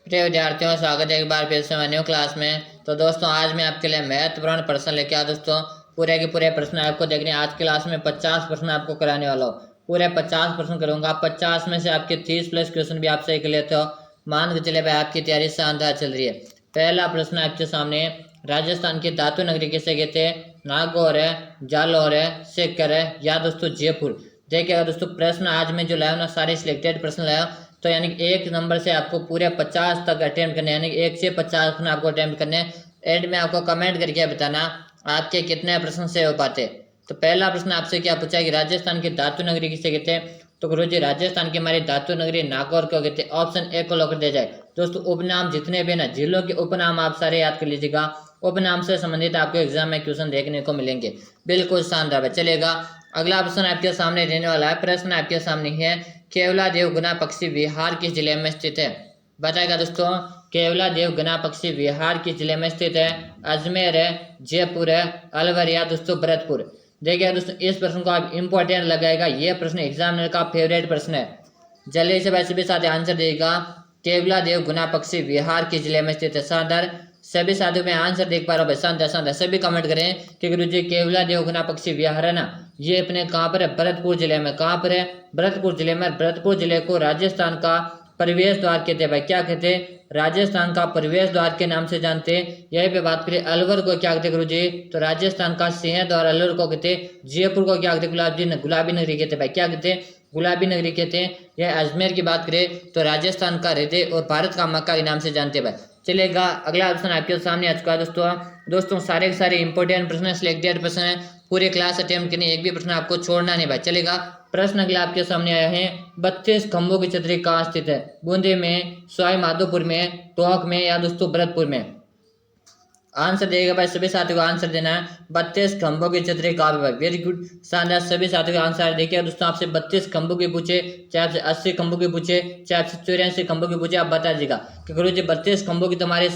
प्रिय विद्यार्थियों, स्वागत है एक बार फिर से न्यू क्लास में। तो दोस्तों, आज मैं आपके लिए महत्वपूर्ण प्रश्न लेके आया दोस्तों। पूरे के पूरे प्रश्न आपको देखने आज क्लास में 50 प्रश्न आपको कराने वाला हूँ। पूरे 50 प्रश्न करूंगा। 50 में से आपके 30 प्लस क्वेश्चन भी आप सही कर लेते हो। मान के चले भाई, आपकी तैयारी शानदार चल रही है। पहला प्रश्न आपके सामने, राजस्थान की धातु नगरी किसे कहते हैं? नागौर है, जालौर है, सीकर है या दोस्तों जयपुर। देखिएगा दोस्तों, प्रश्न आज में जो लाया ना, सारे सिलेक्टेड प्रश्न लाया। तो यानी कि 1 नंबर से आपको पूरे 50 तक अटेम्प्ट करने, यानी 1 से 50 प्रश्न आपको अटेम्प्ट करने। एंड में आपको कमेंट करके बताना आपके कितने प्रश्न से हो पाते। तो पहला प्रश्न आपसे क्या पूछा है कि राजस्थान की धातु नगरी किसे कहते हैं? तो गुरु जी, राजस्थान की हमारी धातु नगरी नागौर को कहते हैं। ऑप्शन ए को लॉक कर दिया जाए। दोस्तों, उपनाम जितने भी ना जिलों के उपनाम आप सारे याद कर लीजिएगा। उपनाम से संबंधित आपको एग्जाम में क्वेश्चन देखने को मिलेंगे। बिल्कुल शानदार चलेगा। अगला प्रश्न आपके सामने रहने वाला है। प्रश्न आपके सामने है, केवला देव गुना पक्षी विहार किस जिले में स्थित है? बताएगा दोस्तों, केवला देव गुना पक्षी विहार किस जिले में स्थित है? अजमेर है, जयपुर है, अलवर या दोस्तों भरतपुर। देखिए दोस्तों, इस प्रश्न को आप इंपॉर्टेंट लगाएगा। यह प्रश्न एग्जामिनर का फेवरेट प्रश्न है। जल्दी से वैसे भी साथ आंसर देगा। केवला देव गुना पक्षी विहार किस जिले में स्थित है? शानदार, सभी साथियों में आंसर देख पा रहा हूँ भाई। शानदार शानदार, सभी कमेंट करें कि गुरु जी केवला देव गुना पक्षी विहार है ना, ये अपने कहाँ पर है? भरतपुर जिले में। कहाँ पर है? भरतपुर जिले में। भरतपुर जिले को राजस्थान का प्रवेश द्वार कहते हैं भाई। क्या कहते हैं? राजस्थान का प्रवेश द्वार के नाम से जानते हैं। यही पे बात करें, अलवर को क्या कहते हैं गुरु जी? तो राजस्थान का सिंह द्वार अलवर को कहते हैं। जयपुर को क्या कहते हैं? गुलाबी नगरी कहते हैं भाई। क्या कहते हैं? गुलाबी नगरी कहते हैं। यह अजमेर की बात करें तो राजस्थान का हृदय और भारत का मक्का के नाम से जानते हैं भाई। चलेगा, अगला ऑप्शन आपके सामने आ चुका है दोस्तों सारे के सारे इंपॉर्टेंट प्रश्न, सिलेक्टेड प्रश्न है। पूरे क्लास अटेम्प्ट करनी, एक भी प्रश्न आपको छोड़ना नहीं भाई। चलेगा, प्रश्न अगला आपके सामने आया है, 32 खंभों की छतरी कहाँ स्थित है? बूंदी में, सवाई माधोपुर में, टोंक में या दोस्तों भरतपुर में। आंसर देगा भाई, सभी साथियों को आंसर देना है। 32 खंभों की छतरी कहाँ पे? वेरी गुड, शानदार, सभी साथियों का आंसर देखिए दोस्तों। आपसे 32 खंभों की पूछे, चाहे आपसे 80 खंभों की पूछे, चाहे आपसे 84 खंभों की पूछे, आप बता दीजिएगा कि गुरु जी 32 खंभों की तुम्हारे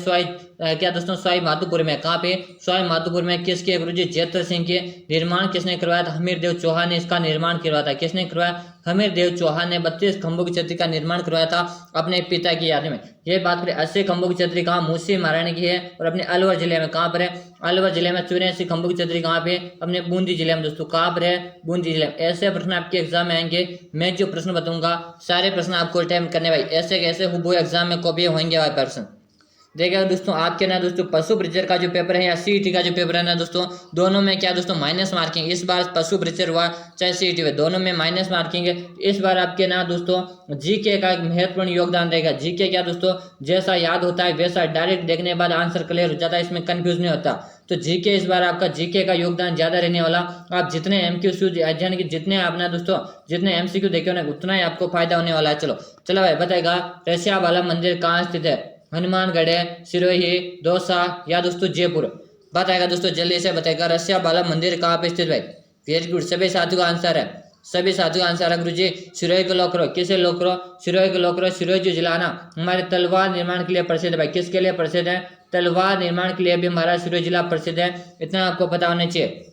क्या दोस्तों सवाई माधोपुर में। कहाँ पे? सवाई माधोपुर में। किसके गुरु जी? जयत्र सिंह के। निर्माण किसने करवाया था? हमीर देव चौहान ने इसका निर्माण करवाया था। किसने करवाया? हमीर देव चौहान ने 32 खंभों की छतरी का निर्माण करवाया था अपने पिता की याद में। ये बात करें 80 खंभों की छतरी कहाँ? मूसी महारानी की है और अपने अलवर जिले में। कहाँ पर है? अलवर जिले में। 84 खंभों की छतरी कहाँ पे? अपने बूंदी जिले में दोस्तों। कहाँ पर है? बूंदी जिले में। ऐसे प्रश्न आपके एग्जाम में आएंगे। मैं जो प्रश्न बताऊंगा सारे प्रश्न आपको अटेम्प्ट करने भाई। ऐसे कैसे हुबहू एग्जाम में कॉपी होंगे भाई प्रश्न। देखिए दोस्तों, आपके ना दोस्तों पशु ब्रिजर का जो पेपर है या सीईटी का जो पेपर है ना दोस्तों, दोनों में क्या दोस्तों माइनस मार्किंग। इस बार पशु ब्रिजर हुआ चाहे सीईटी हुआ, दोनों में माइनस मार्किंग है। इस बार आपके ना दोस्तों जीके का महत्वपूर्ण योगदान रहेगा। जीके क्या दोस्तों, जैसा याद होता है वैसा डायरेक्ट देखने के बाद आंसर क्लियर हो जाता है, इसमें कंफ्यूज नहीं होता। तो जीके इस बार आपका जीके का योगदान ज्यादा रहने वाला। आप जितने एमक्यू यानी कि जितने आप ना दोस्तों जितने एमसीक्यू देखे ना, उतना ही आपको फायदा होने वाला है। चलो भाई बताएगा, रसिया वाला मंदिर कहाँ स्थित है? हनुमानगढ़ है, सिरोही, दौसा या दोस्तों जयपुर। बताएगा दोस्तों, जल्दी से बताएगा, रसिया बाला मंदिर कहाँ पे स्थित भाई? वेरी गुड, सभी साथियों का आंसर है। सभी साथियों का आंसर है गुरु जी। सिरोही को लॉक करो। किसे लॉक करो? सिरोही को लॉक करो। सिरोही जो जिला ना हमारे तलवार निर्माण के लिए प्रसिद्ध है भाई। किसके लिए प्रसिद्ध है? तलवार निर्माण के लिए भी हमारा सिरोही जिला प्रसिद्ध है। इतना आपको पता होना चाहिए।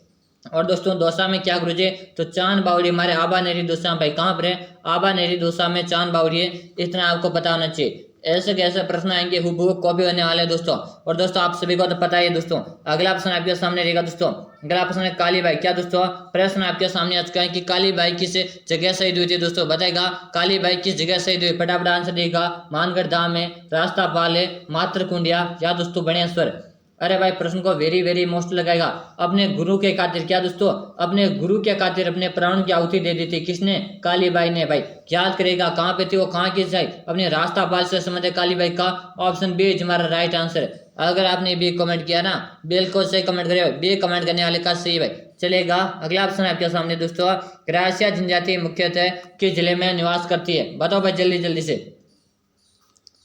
और दोस्तों दौसा में क्या गुरुजी? तो चांद बावड़ी हमारे आबा नेरी दौसा भाई। कहाँ पर है? आबा नेरी दौसा में चांद बावड़ी है। इतना आपको पता होना चाहिए। ऐसे कैसे प्रश्न आएंगे हुबहू कॉपी होने वाले दोस्तों। और दोस्तों आप सभी को तो पता ही है दोस्तों। अगला प्रश्न आपके सामने रहेगा दोस्तों। अगला प्रश्न है काली बाई। क्या दोस्तों? प्रश्न आपके सामने आ चुका है कि काली बाई किस जगह शहीद हुई थी दोस्तों। बताएगा काली बाई किस जगह शहीद हुई? फटाफट आंसर देगा। मानगढ़ धाम में, रास्ता पाल है, मात्र कुंडिया या दोस्तों बणेश्वर। अरे भाई प्रश्न को वेरी वेरी मोस्ट लगाएगा। अपने गुरु के खातिर क्या दोस्तों? अपने गुरु के खातिर अपने प्राण की आहुति दे दी थी। किसने? काली बाई ने भाई। याद करेगा कहाँ पे थी वो, कहाँ की जाए? अपने रास्ता पाल से संबंध है काली बाई का। ऑप्शन बी हमारा राइट आंसर है। अगर आपने बी कमेंट किया ना, बिल्कुल सही कमेंट करे। बी कमेंट करने वाले का सही भाई। चलेगा, अगला ऑप्शन आपके सामने दोस्तों। ग्रासिया जनजाति मुख्यतः किस जिले में निवास करती है? बताओ भाई जल्दी जल्दी से,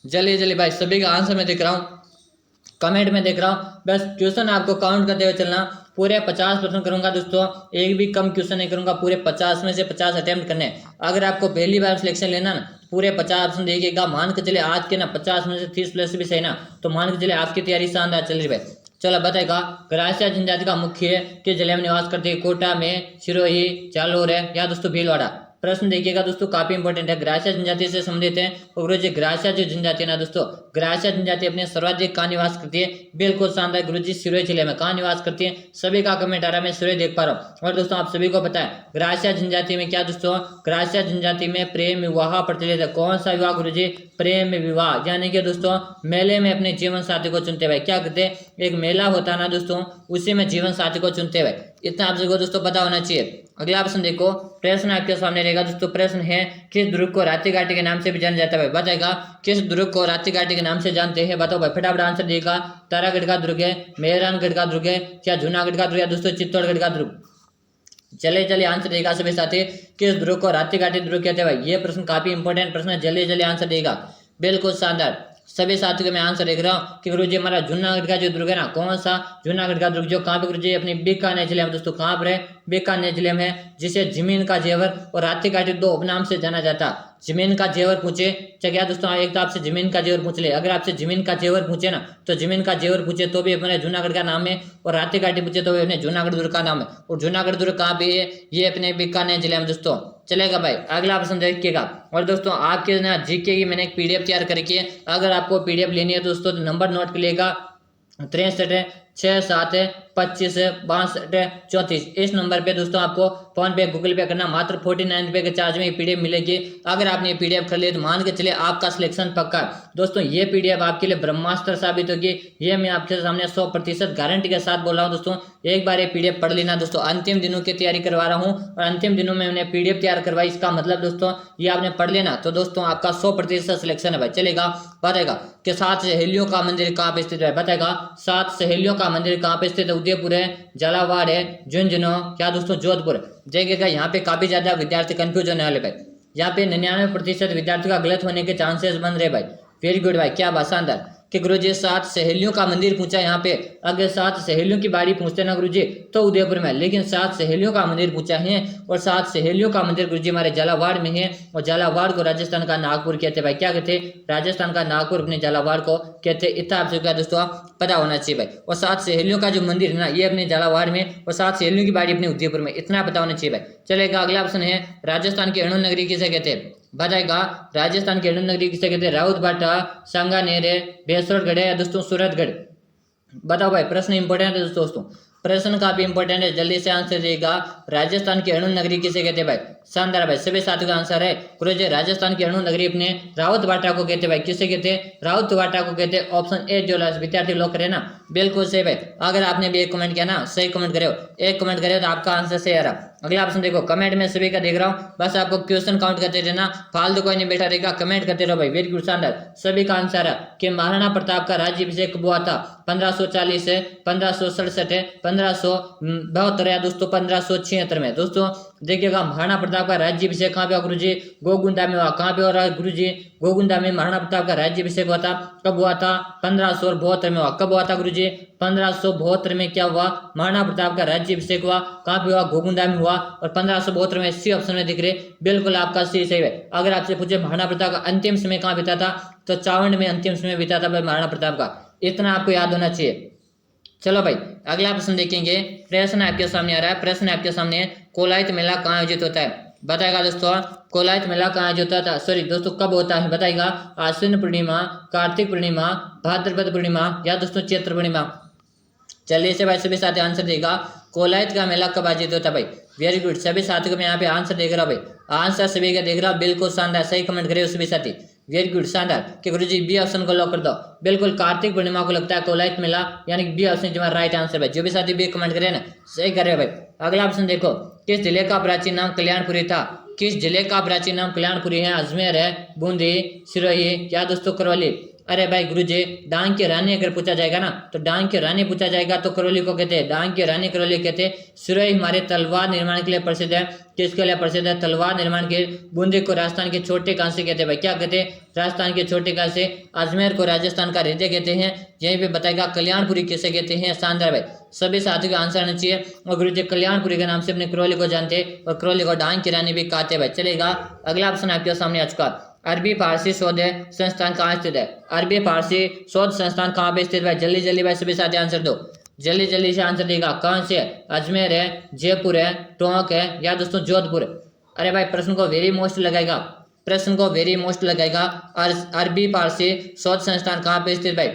जल्दी जल्दी भाई। सभी का आंसर मैं देख रहा हूँ, कमेंट में देख रहा हूँ। बस क्वेश्चन आपको काउंट करते हुए चलना। पूरे 50 प्रश्न करूंगा दोस्तों, एक भी कम क्वेश्चन नहीं करूंगा। पूरे 50 में से 50 अटेम्प्ट करने। अगर आपको पहली बार सिलेक्शन लेना ना, पूरे 50 ऑप्शन देखिएगा। मान के चले आज के ना 50 में से 30 प्लस भी सही ना, तो मान के चले आपकी तैयारी शानदार चल रही है। चलो बताएगा, ग्रासिया जनजाति का मुख्य किस जिले में निवास करती है? कोटा में, सिरोही, जालोर है या दोस्तों भीलवाड़ा। प्रश्न देखिएगा दोस्तों, काफी इंपॉर्टेंट है, ग्रासिया जनजाति से संबंधित है। और गुरुजी ग्रासिया जो जनजाति है ना दोस्तों, ग्रासिया जनजाति अपने सर्वाधिक कहाँ निवास करती है? बिल्कुल शानदार गुरुजी, सिरोही जिले में। कहाँ निवास करती है? सभी का कमेंट आ रहा है, मैं सिरोही देख पा रहा हूँ। और दोस्तों आप सभी को पता है ग्रासिया जनजाति में क्या दोस्तों, ग्रासिया जनजाति में प्रेम विवाह प्रचलित है। कौन सा विवाह गुरुजी? प्रेम विवाह, यानी कि दोस्तों मेले में अपने जीवन साथी को चुनते हुए, क्या कहते हैं, एक मेला होता है ना दोस्तों, उसी में जीवन साथी को चुनते हुए। इतना आप सबको दोस्तों पता होना चाहिए। अगला प्रश्न देखो, प्रश्न आपके सामने रहेगा दोस्तों। प्रश्न है, किस दुर्ग को रात्रि घाटी के नाम से भी जाना जाता है? बताएगा किस दुर्ग को रात्रि घाटी के नाम से जानते हैं? बताओ भाई, फटाफट आंसर देगा। तारागढ़ का दुर्ग है, मेहरानगढ़ का दुर्ग है, क्या जूनागढ़ का दुर्ग है दोस्तों, चित्तौड़गढ़ का दुर्ग? चलिए आंसर देगा सभी साथी, किस दुर्ग को रात्रि घाटी दुर्ग कहते हैं भाई? ये प्रश्न काफी इंपॉर्टेंट प्रश्न है, जल्दी आंसर देगा। बिल्कुल शानदार, सभी साथियों को मैं आंसर देख रहा हूँ कि गुरुजी हमारा जूनागढ़ का जो दुर्ग है ना, कौन सा? जूनागढ़ का दुर्ग, जो कहाँ पे गुरुजी? अपनी बीकानेर जिले में दोस्तों। कहाँ पर है? बीकानेर जिले में है, जिसे जमीन का जेवर और रात्रि घाटी दो उपनाम से जाना जाता। जमीन का जेवर पूछे, क्या दोस्तों, एक तो आपसे जमीन का जेवर पूछ ले, अगर आपसे जमीन का जेवर पूछे ना, तो जमीन का जेवर पूछे तो भी अपने जूनागढ़ का नाम है, और रात्रि घाटी पूछे तो भी अपने जूनागढ़ दुर्ग का नाम है। और जूनागढ़ दुर्ग कहाँ पे है? ये अपने बीकानेर जिले में दोस्तों। चलेगा भाई, अगला प्रश्न देखिएगा। और दोस्तों आपके ना जीके की मैंने एक पीडीएफ तैयार करके, अगर आपको पीडीएफ लेनी है दोस्तों तो नंबर नोट कर लेगा, 63 6 7 25 62 34। इस नंबर पे दोस्तों आपको फोन पे गूगल पे करना, मात्र 49 रुपये के चार्ज में ये पीडीएफ मिलेगी। अगर आपने ये पीडीएफ कर लिया तो मान के चले आपका सिलेक्शन पक्का। दोस्तों ये पीडीएफ आपके लिए ब्रह्मास्त्र साबित होगी, ये मैं आपके सामने 100% गारंटी के साथ बोल रहा हूँ दोस्तों। एक बार ये पीडीएफ पढ़ लेना दोस्तों, अंतिम दिनों की तैयारी करवा रहा हूँ और अंतिम दिनों में मैंने पीडीएफ तैयार करवाई, इसका मतलब दोस्तों ये आपने पढ़ लेना तो दोस्तों आपका 100% सिलेक्शन है भाई। चलेगा, बताएगा कि 7 सहेलियों का मंदिर कहाँ पे स्थित है? बताएगा 7 सहेलियों का मंदिर कहाँ पे स्थित है? उदयपुर है, झालावाड़ है, झुंझुनू, क्या दोस्तों, जोधपुर। देखिएगा यहाँ पे काफी ज्यादा विद्यार्थी कंफ्यूज होने वाले भाई, यहाँ पे 99% विद्यार्थियों का गलत होने के चांसेस बन रहे भाई। वेरी गुड भाई, क्या बात, शानदार। कि गुरुजी 7 सहेलियों का मंदिर पूछा यहाँ पे, अगर 7 सहेलियों की बाड़ी पूछते ना गुरुजी तो उदयपुर में, लेकिन 7 सहेलियों का मंदिर पूछा है, और 7 सहेलियों का मंदिर गुरुजी हमारे झालावाड़ में है, और झालावाड़ को राजस्थान का नागपुर कहते भाई। क्या कहते? राजस्थान का नागपुर अपने झालावाड़ को कहते। इतना आपसे क्या दोस्तों पता होना चाहिए भाई। और 7 सहेलियों का जो मंदिर है ना, ये अपने झालावाड़ में, और 7 सहेलियों की बाड़ी अपने उदयपुर में, इतना पता होना चाहिए भाई। चलेगा, अगला ऑप्शन है, राजस्थान की अणु नगरी किसे कहते हैं? बताएगा राजस्थान की अणु नगरी किसे कहते हैं? राउतभाटा, सांगानेर, बेसरगढ़ है या दोस्तों सूरतगढ़? बताओ भाई, प्रश्न इंपॉर्टेंट है दोस्तों, प्रश्न काफी इंपॉर्टेंट है, जल्दी से आंसर देगा। राजस्थान की अणु नगरी किसे कहते हैं भाई? शानदार भाई, सभी साथियों का आंसर है गुरुजी राजस्थान की अणु नगरी अपने राउतभाटा को कहते भाई। किसे कहते हैं? राउतभाटा को कहते हैं। ऑप्शन ए जो विद्यार्थी लोग करे ना, बिल्कुल सही भाई। अगर आपने भी एक कमेंट किया ना, सही कमेंट करे हो, एक कमेंट करे तो आपका आंसर सही आ रहा। अगला ऑप्शन देखो, कमेंट में सभी का देख रहा हूँ, बस आपको क्वेश्चन काउंट करते रहना, फालतू कोई नहीं बैठा रहेगा, कमेंट करते रहो भाई। वेरी गुड, शानदार, सभी का आंसर है कि महाराणा प्रताप का राज्याभिषेक कब हुआ था? 1540 है, 1567 है, 1572 है दोस्तों, 1576 में। दोस्तों देखिएगा महाराणा प्रताप का राज्याभिषेक कहाँ पे हुआ गुरुजी? गोगुंदा में हुआ। कहाँ पे हो रहा है गुरुजी? गोगुंदा में महाराणा प्रताप का राज्याभिषेक हुआ था। कब हुआ था? 1572 में हुआ। कब हुआ था गुरुजी? 1572 में क्या हुआ? महाराणा प्रताप का राज्याभिषेक हुआ। कहाँ पे हुआ? गोगुंदा में हुआ। और 1572 में सी ऑप्शन में दिख रहे, बिल्कुल आपका सही है। अगर आपसे पूछे महाराणा प्रताप का अंतिम समय कहाँ बीता था, तो चावंड में अंतिम समय बीता था भाई महाराणा प्रताप का, इतना आपको याद होना चाहिए। चलो भाई, अगला प्रश्न देखेंगे। प्रश्न आपके सामने आ रहा है, प्रश्न आपके सामने, कोलायत मेला कहाँ आयोजित होता है? बताएगा दोस्तों कोलायत मेला कहाँ आयोजित होता है, सॉरी दोस्तों कब होता है? बताएगा आश्विन पूर्णिमा, कार्तिक पूर्णिमा, भाद्रपद पूर्णिमा या दोस्तों चैत्र पूर्णिमा? चलिए से भाई सभी साथी आंसर देगा, कोलायत का मेला कब आयोजित होता है भाई? वेरी गुड, सभी साथियों को मैं यहाँ पे आंसर देख रहा हूँ भाई, आंसर सभी का देख रहा हूँ, बिल्कुल शानदार, सही कमेंट करे सभी साथी, वेरी गुड, शानदार। कि गुरुजी बी ऑप्शन को लॉक कर दो, बिल्कुल कार्तिक पूर्णिमा को लगता है कोलायत मेला, यानी बी ऑप्शन तुम्हारा राइट आंसर भाई। जो भी साथी बी कमेंट करे ना, सही करे भाई। अगला ऑप्शन देखो, किस जिले का प्राचीन नाम कल्याणपुरी था? किस जिले का प्राचीन नाम कल्याणपुरी है? अजमेर है, बूंदी, सिरोही या दोस्तों करौली? अरे भाई गुरुजी, डांग की रानी अगर पूछा जाएगा ना, तो डांग की रानी पूछा जाएगा तो करौली को कहते हैं, डांग की रानी करौली कहते हैं। सिरोही हमारे तलवार निर्माण के लिए प्रसिद्ध है, किसके लिए प्रसिद्ध है? तलवार निर्माण के। बूंदी को राजस्थान के छोटे कांसे कहते हैं भाई, क्या कहते हैं? राजस्थान के छोटे कांसे। अजमेर को राजस्थान का हृदय कहते हैं। यहीं पे बताएगा कल्याणपुरी किसे कहते हैं? शानदार भाई, सभी साथियों का आंसर आना चाहिए। और गुरुजी कल्याणपुरी के नाम से अपने करौली को जानते हैं, और करौली को डांग की रानी भी कहते हैं भाई। चलेगा, अगला ऑप्शन आपके सामने आ चुका, अरबी फारसी शोध संस्थान कहाँ स्थित है? अरबी फारसी शोध संस्थान कहाँ पे स्थित है? जल्दी जल्दी भाई सभी साथी आंसर दो, जल्दी जल्दी से आंसर देगा। कौन से? अजमेर है, जयपुर है, टोंक है या दोस्तों जोधपुर? अरे भाई प्रश्न को वेरी मोस्ट लगाएगा, प्रश्न को वेरी मोस्ट लगाएगा। अरबी फारसी शोध संस्थान कहाँ पे स्थित भाई?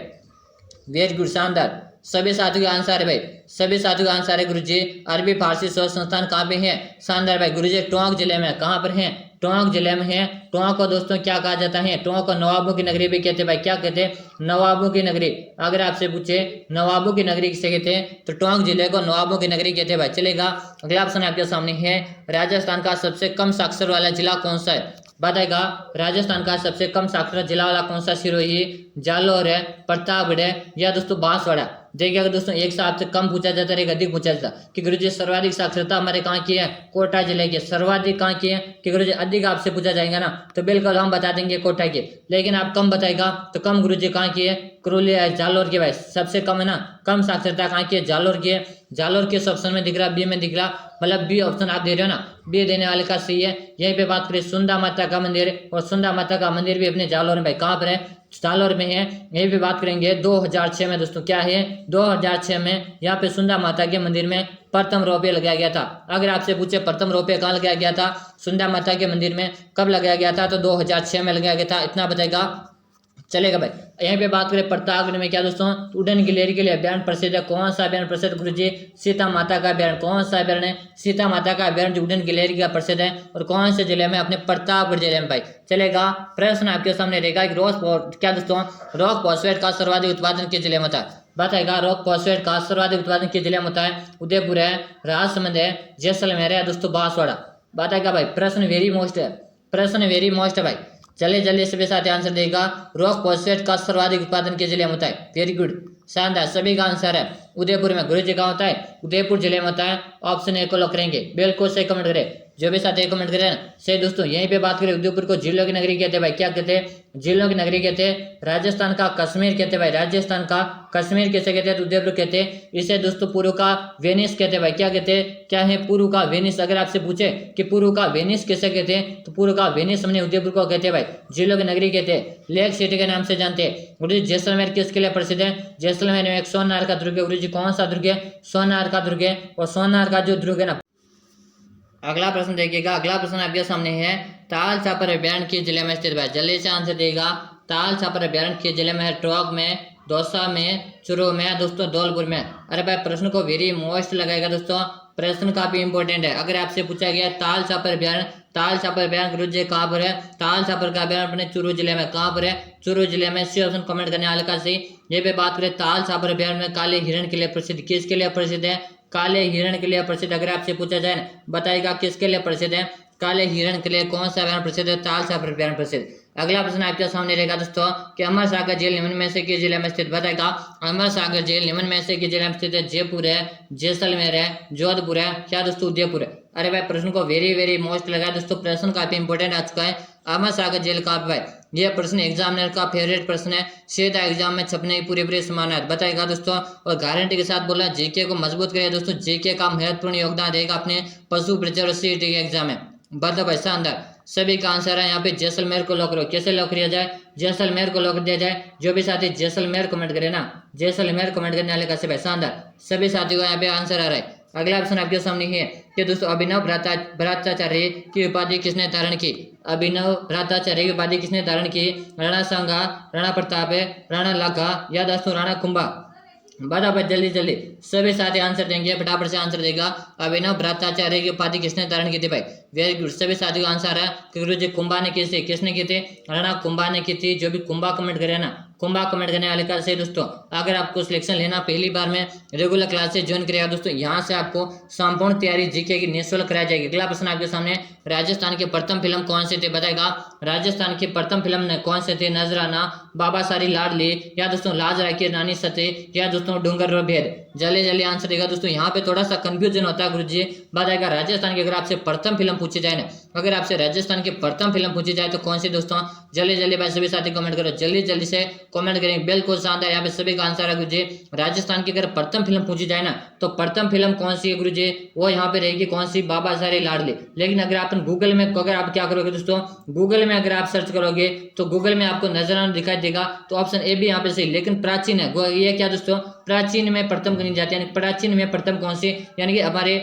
वेरी गुड, शानदार। सभी साथियों का आंसर है भाई, सभी साथियों का आंसर है गुरुजी। अरबी फारसी शोध संस्थान कहाँ पे है? शानदार भाई गुरुजी, टोंक जिले में। कहाँ पर है? टोंक जिले में है। टोंक को दोस्तों क्या कहा जाता है? टोंक को नवाबों की नगरी भी कहते हैं भाई। क्या कहते हैं? नवाबों की नगरी। अगर आपसे पूछे नवाबों की नगरी किसे कहते हैं, तो टोंक जिले को नवाबों की नगरी कहते हैं भाई। चलेगा, अगला ऑप्शन आपके सामने है, राजस्थान का सबसे कम साक्षर वाला जिला कौन सा है? बताएगा, राजस्थान का सबसे कम साक्षरता जिला वाला कौन सा? सिरोही, जालोर है, प्रतापगढ़ है, या दोस्तों बांसवाड़ा। देखिए अगर दोस्तों एक से आपसे कम पूछा जाता है, एक अधिक पूछा जाता कि गुरुजी सर्वाधिक साक्षरता हमारे कहाँ की है? कोटा जिले की। सर्वाधिक कहाँ की है? कि गुरुजी अधिक आपसे पूछा जाएगा ना, तो बिल्कुल हम बता देंगे कोटा की। लेकिन आप कम बताएगा तो कम गुरुजी कहाँ की है? कुरुली जालोर की भाई। सबसे कम है ना, कम साक्षरता कहाँ की है? जालोर की है। जालोर के ऑप्शन में दिख रहा, बी में दिख रहा, मतलब बी ऑप्शन आप दे रहे हो ना, बी देने वाले का सही है। यहीं पे बात करें सुंदा माता का मंदिर, और सुंदा माता का मंदिर भी अपने जालोर में भाई। कहाँ पर है? जालोर में है। यहीं पे बात करेंगे 2006 में दोस्तों, क्या है? 2006 में यहाँ पे सुंदा माता के मंदिर में प्रथम रोपे लगाया गया था। अगर आपसे पूछे प्रथम रोपे कहाँ लगाया गया था? सुंदा माता के मंदिर में कब लगाया गया था? तो 2006 में लगाया गया था, इतना बताएगा। चलेगा भाई। यहीं पे बात करें प्रतापगढ़ में क्या दोस्तों? उड़न गिलहरी के लिए अभ्यारण्य प्रसिद्ध है। कौन सा अभ्यारण्य प्रसिद्ध गुरुजी? सीता माता का अभ्यारण्य। कौन सा अभ्यारण्य है? सीता माता का अभ्यारण्य उड़न गिलहरी का प्रसिद्ध है। और कौन से जिले में? अपने प्रतापगढ़ जिले में भाई। चलेगा, प्रश्न आपके सामने रहेगा कि क्या दोस्तों, रॉक फॉस्फेट का सर्वाधिक उत्पादन किस जिले में होता है? बताएगा, रॉक फॉस्फेट का सर्वाधिक उत्पादन किस जिले में होता है? उदयपुर है, राजसमंद है, जैसलमेर है, दोस्तों बांसवाड़ा। बताएगा भाई, प्रश्न वेरी मोस्ट है, प्रश्न वेरी मोस्ट है भाई। चलिए जल्दी सभी साथी आंसर देगा। रॉक फॉस्फेट का सर्वाधिक उत्पादन किस जिले में होता है? वेरी गुड, शानदार, सभी का आंसर है उदयपुर में। गुरुजी कहाँ होता है? उदयपुर जिले में होता है। ऑप्शन ए को लॉक करेंगे, बिल्कुल सही कमेंट करें, जो भी साथी कमेंट करें सही दोस्तों। यहीं पे बात करें, उदयपुर को झीलों की नगरी कहते हैं भाई। क्या कहते हैं? झीलों की नगरी कहते हैं। राजस्थान का कश्मीर कहते हैं भाई, राजस्थान का कश्मीर कैसे कहते हैं? तो उदयपुर कहते हैं। इसे दोस्तों पूर्व का वेनिस कहते हैं भाई। क्या कहते हैं? क्या है? पूर्व का वेनिस। अगर आपसे पूछे कि पूर्व का वेनिस कैसे कहते हैं, तो पूर्व का वेनिस हमने उदयपुर को कहते हैं भाई। झीलों की नगरी कहते हैं, लेक सिटी के नाम से जानते हैं। जैसलमेर किसके लिए प्रसिद्ध है? जैसलमेर में एक सोनार का दुर्ग है। गुरुजी कौन सा दुर्ग है? सोनार का दुर्ग है। और सोनार का जो दुर्ग है ना, अगला प्रश्न देखिएगा। अगला प्रश्न आपके सामने है, ताल छापर अभ्यारण्य किस जिले में स्थित है? जल्दी से आंसर देगा। ताल छापर अभ्यारण्य किस जिले में है? टोंक में, दौसा में, चूरू में, दोस्तों धौलपुर में। अरे भाई प्रश्न को वेरी मोस्ट लगाएगा दोस्तों, प्रश्न काफी इंपॉर्टेंट है। अगर आपसे पूछा गया ताल छापर अभ्यारण्य, ताल छापर अभ्यारण्य गुरुजी कहाँ पर है? ताल छापर का अभ्यारण्य अपने चूरू जिले में। कहाँ पर है? चूरू जिले में। सी ऑप्शन कमेंट करने वाले का सही। ये पे बात करें, ताल छापर अभ्यारण्य में काले हिरण के लिए प्रसिद्ध, किसके लिए प्रसिद्ध है? काले हिरण के लिए प्रसिद्ध। अगर आपसे पूछा जाए, बताएगा किसके लिए प्रसिद्ध है? काले हिरण के लिए। कौन सा अभ्यारण्य प्रसिद्ध है? ताल छापर अभ्यारण्य प्रसिद्ध। अगला प्रश्न आपके सामने रहेगा दोस्तों कि अमर सागर जेल निम्न में से किस जिले में स्थित? बताएगा, अमर सागर जेल निम्न में से किस जिले में स्थित है? जयपुर है, जैसलमेर है, जोधपुर है, क्या दोस्तों उदयपुर है। अरे भाई प्रश्न को वेरी वेरी मोस्ट लगा दोस्तों, प्रश्न काफी इंपॉर्टेंट आ चुका है। अमर सागर जेल का भाई, यह प्रश्न एग्जामिनर का फेवरेट प्रश्न है, सीधा एग्जाम में छपने की पूरी संभावना है। बताएगा दोस्तों, और गारंटी के साथ बोला जीके को मजबूत करेगा दोस्तों। जीके का महत्वपूर्ण योगदान देगा अपने पशु प्रचर सीटी के एग्जाम में। बताओ भाई, शानदार, सभी का आंसर है यहाँ पे। जैसलमेर को लॉक करो। कैसे लॉक किया जाए? जैसलमेर को लॉक दिया जाए। जो भी साथी जैसलमेर कमेंट करे ना, जैसलमेर कमेंट करने वाले का से भाई शानदार, सभी साथियों को यहाँ पे आंसर आ रहा है। अगला ऑप्शन आपके सामने है कि दोस्तों अभिनव भ्राताचार्य की उपाधि किसने धारण की? अभिनव भ्राताचार्य की उपाधि किसने धारण की? राणा सांगा, राणा प्रताप है, राणा लाखा, या दोस्तों राणा कुंभा। बराबर, जल्दी जल्दी सभी साथी आंसर देंगे, फटाफट से आंसर देगा। अभिनव भ्राताचार्य की उपाधि किसने धारण की थी भाई? वेरी गुड, सभी साथियों का आंसर है कि गुरुजी कुंभा ने की थी। किसने की थी? राणा कुंभा ने की थी। जो भी कुंभा कमेंट करे ना, कुंभा कमेंट करने वाले का सही दोस्तों। अगर आपको सिलेक्शन लेना, पहली बार में रेगुलर क्लासेस ज्वाइन करेगा दोस्तों, यहाँ से आपको संपूर्ण तैयारी जीके की निःशुल्क कराई जाएगी। अगला प्रश्न आपके सामने, राजस्थान की प्रथम फिल्म कौन सी थी? बताएगा, राजस्थान की प्रथम फिल्म कौन सी थी? नजराना, बाबा सारी लाडली, या दोस्तों लाज राखी रानी सती, या दोस्तों डूंगर भेद। जल्दी जल्दी आंसर देगा दोस्तों। यहाँ पे थोड़ा सा कंफ्यूजन होता है गुरुजी। बताएगा, राजस्थान की अगर आपसे प्रथम फिल्म पूछी जाए ना, अगर आपसे राजस्थान की प्रथम फिल्म पूछी जाए तो कौन सी दोस्तों? जल्दी जल्दी भाई सभी साथी कमेंट करो, जल्दी जल्दी से कमेंट करेंगे। बिल्कुल शानदार, यहाँ पे सभी का आंसर है गुरुजी। राजस्थान की अगर प्रथम फिल्म पूछी जाए ना, तो प्रथम फिल्म कौन सी है गुरुजी? वो यहाँ पे रहेगी कौन सी? बाबा सारी लाडली। लेकिन अगर आप गूगल में, अगर आप क्या करोगे दोस्तों, गूगल में अगर आप सर्च करोगे तो गूगल में आपको नजराना दिखाई देगा, तो ऑप्शन ए भी यहाँ पे सही। लेकिन प्राचीन है, ये क्या दोस्तों? प्राचीन में प्रथम कहीं जाते हैं, प्राचीन में प्रथम कौन सी? यानी कि हमारे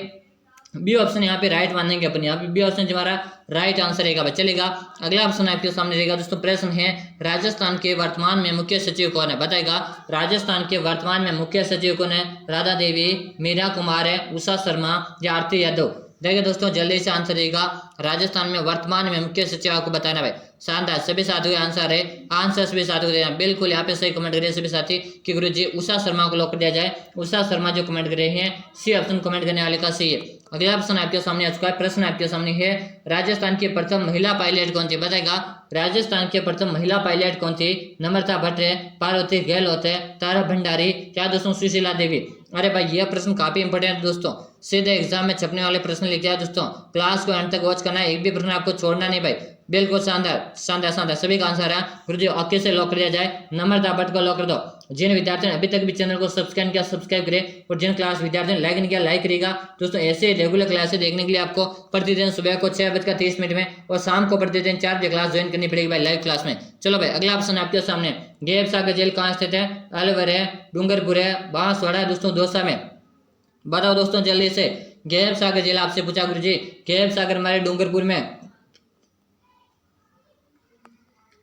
बी ऑप्शन यहाँ पे राइट मानेंगे अपन, यहाँ पे बी ऑप्शन हमारा राइट आंसर रहेगा भाई। चलेगा अगला ऑप्शन आपके सामने रहेगा दोस्तों। प्रश्न है राजस्थान के वर्तमान में मुख्य सचिव कौन है, बताएगा राजस्थान के वर्तमान में मुख्य सचिव कौन है। राधा देवी, मीरा कुमार है, उषा शर्मा या आरती यादव। देखिए दोस्तों जल्दी से आंसर देगा, राजस्थान में वर्तमान में मुख्य सचिव आपको बताना भाई। शानदार, सभी साथियों का आंसर है, आंसर सभी साथियों को देना बिल्कुल। यहाँ पे सही कमेंट करिए सभी साथी कि गुरुजी उषा शर्मा को लॉक कर दिया जाए। उषा शर्मा जो कमेंट कर रहे हैं सी ऑप्शन कमेंट करने वाले का सही है। अगला ऑप्शन आपके सामने आ चुका है। प्रश्न आपके सामने है राजस्थान की प्रथम महिला पायलट कौन थी, बताएगा राजस्थान की प्रथम महिला पायलट कौन थी। नम्रता भट्ट है, पार्वती गहलोत है, तारा भंडारी, क्या दोस्तों सुशीला देवी। अरे भाई यह प्रश्न काफी इंपॉर्टेंट है दोस्तों, सीधे एग्जाम में छपने वाले प्रश्न लेके आए दोस्तों। क्लास को अंत तक वॉच करना है, एक भी प्रश्न आपको छोड़ना नहीं भाई। बिल्कुल शानदार शानदार शानदार, सभी का आंसर है गुरुजी ओके से लॉक कर दिया जाए। नम्रता भट्ट को लॉक कर दो। जिन विद्यार्थियों ने अभी तक भी चैनल को सब्सक्राइब किया सब्सक्राइब करें, और जिन क्लास विद्यार्थियों ने लाइक नहीं किया लाइक करेगा दोस्तों। ऐसे रेगुलर क्लासेस देखने के लिए आपको प्रतिदिन सुबह को 6:30 में और शाम को प्रतिदिन 4 बजे क्लास ज्वाइन करनी पड़ेगी भाई लाइव क्लास में। चलो भाई अगला ऑप्शन आपके सामने, गैब सागर जेल कहाँ स्थित है। अलवर है, डूंगरपुर है, बांसवाड़ा है दोस्तों, दौसा में। बताओ दोस्तों जल्दी से, गैब सागर जेल आपसे पूछा गुरुजी, गैब सागर हमारे डूंगरपुर में।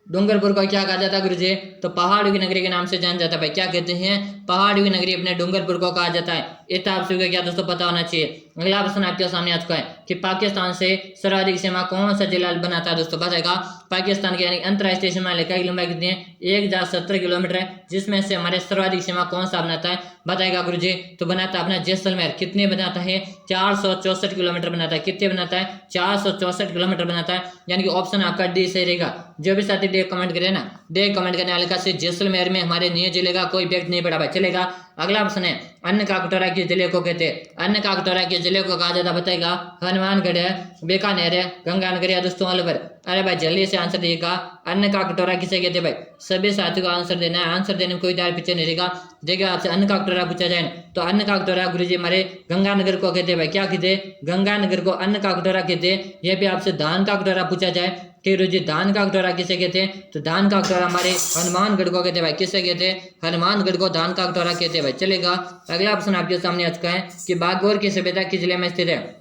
डूंगरपुर को क्या कहा जाता है गुरुजी, तो पहाड़ों की नगरी के नाम से जाना जाता है भाई। क्या कहते हैं, पहाड़ों की नगरी अपने डूंगरपुर को कहा जाता है। इतना आप सभी को क्या दोस्तों पता होना चाहिए। अगला प्रश्न आपके सामने आ चुका है कि पाकिस्तान से सर्वाधिक सीमा कौन सा जिला बनाता है दोस्तों, बताएगा पाकिस्तान की यानी अंतरराष्ट्रीय सीमा लेखा की लंबाई कितनी है, 1017 किलोमीटर है, जिसमें से हमारे सर्वाधिक सीमा कौन सा बनाता है, बताएगा गुरुजी तो बनाता है अपना जैसलमेर। कितने बनाता है, 464 किलोमीटर बनाता है। कितने बनाता है, 464 किलोमीटर बनाता है, यानी कि ऑप्शन आपका डी सही रहेगा। जो भी साथी डे कमेंट करे ना, डे कमेंट करने वाले का से जैसलमेर में हमारे नियर जिले का कोई इफेक्ट नहीं पड़ा भाई। चलेगा अगला ऑप्शन है अन्न का कटोरा के जिले को कहते हैं। अन्न का कटोरा के जिले को कहा जाता, बताएगा हनुमानगढ़ है, बीकानेर है, गंगानगर है दोस्तों, अलवर। अरे भाई जल्दी से आंसर दिएगा, अन्न का कटोरा किसे कहते हैं भाई। सभी साथियों को आंसर देना है, आंसर देने में कोई दार पीछे नहीं रहेगा। देखिए आपसे अन्न का कटोरा पूछा जाए तो अन्न का कटोरा गुरुजी हमारे गंगानगर को कहते हैं भाई। क्या कहते हैं, गंगानगर को अन्न का कटोरा कहते हैं। यह भी आपसे धान का कटोरा पूछा जाए कि गुरुजी धान का कटोरा किसे कहते हैं, तो धान का कटोरा हमारे हनुमानगढ़ को कहते हैं भाई। किसे कहते हैं, हनुमानगढ़ को धान का कटोरा कहते हैं भाई। चलेगा अगला ऑप्शन आपके सामने आ चुका है कि बागौर की सभ्यता किस जिले में स्थित है,